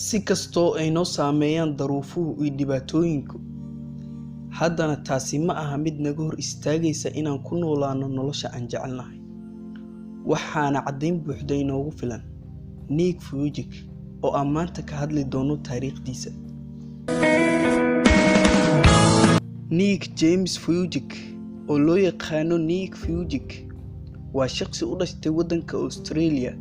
Si kastoo ay noo saameeyaan daruufuhu iyo dhibaatooyinku, haddana taasi ma aha mid naga hor istaagaysa inaan ku noolaano nolosha aan jecelnahay. Waxaana caddayn buuxda inoogu filan Nick Vujicic oo aan maanta ka hadli doono taariikhdiisa. Nick James Vujicic oo loo yaqaano Nick Vujicic waa shakhsi u dhashay waddanka Australia.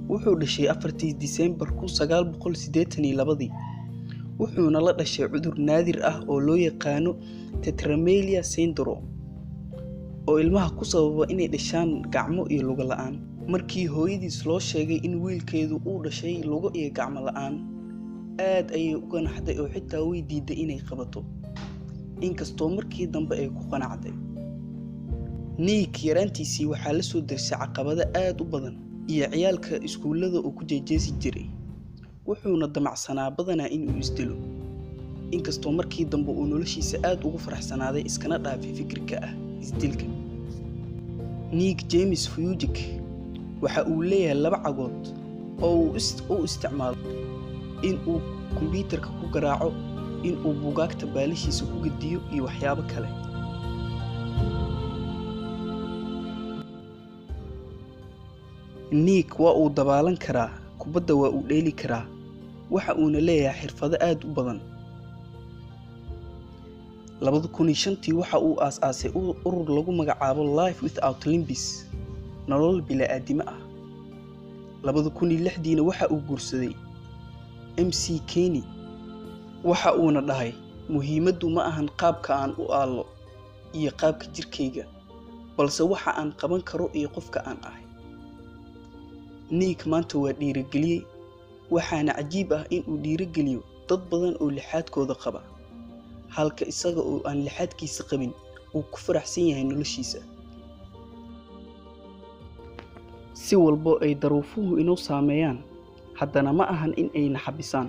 Wuxuu dhashay 4 Diseembar 1982 wuxuuna la dhashay cudur naadir ah oo loo yaqaano tetraamelia syndrome oo ilmaha ku sababa inay dhashaan gacmo iyo lugo la'aan. Markii hooyadiis loo sheegay in wiilkeedu uu dhashay lugo iyo gacmo la'aan, aad ayay u ganaxday oo xitaa way diiday inay qabato, inkastoo markii dambe ay ku qanacday. Nick yaraantiisii waxaa la soo darsay caqabado aad u badan iyo ciyaalka iskuulada uu ku jeejeesi jiray, wuxuuna damacsanaa badanaa inuu isdilo, inkastoo markii dambe uu noloshiisa aad ugu faraxsanaaday iskana dhaafay fikirka ah isdilka. Nick James Vujicic waxa uu leeyahay 2 cagood oo uu isticmaalo in uu kombiyuutarka ku garaaco, in uu buugaagta baalishiisa ku gediyo iyo waxyaabo kale. Nick waa uu dabaalan karaa, kubadda waa uu dheeli karaa, waxa uuna leeyahay xirfado aad u badan. 2005 waxa uu aasaasay urur lagu magacaabo Life Without Limits, nolol bilaaadimo ah. 2006 waxa uu guursaday MC Kenny, waxa uuna dhahay muhiimaddu ma ahan qaabka aan u aalo iyo qaabka jirkayga, balse waxa aan qaban karo iyo qofka aan ahay. Nick maanta waa dhiirigeliyay, waxaana cajiib ah in uu dhiirigeliyo dad badan oo lixaadkooda qaba, halka isaga oo aan lixaadkiisa qabin uu ku faraxsan yahay noloshiisa. Si walbo ay daruufuhu inoo saameeyaan, haddana ma ahan in ay naxabisaan.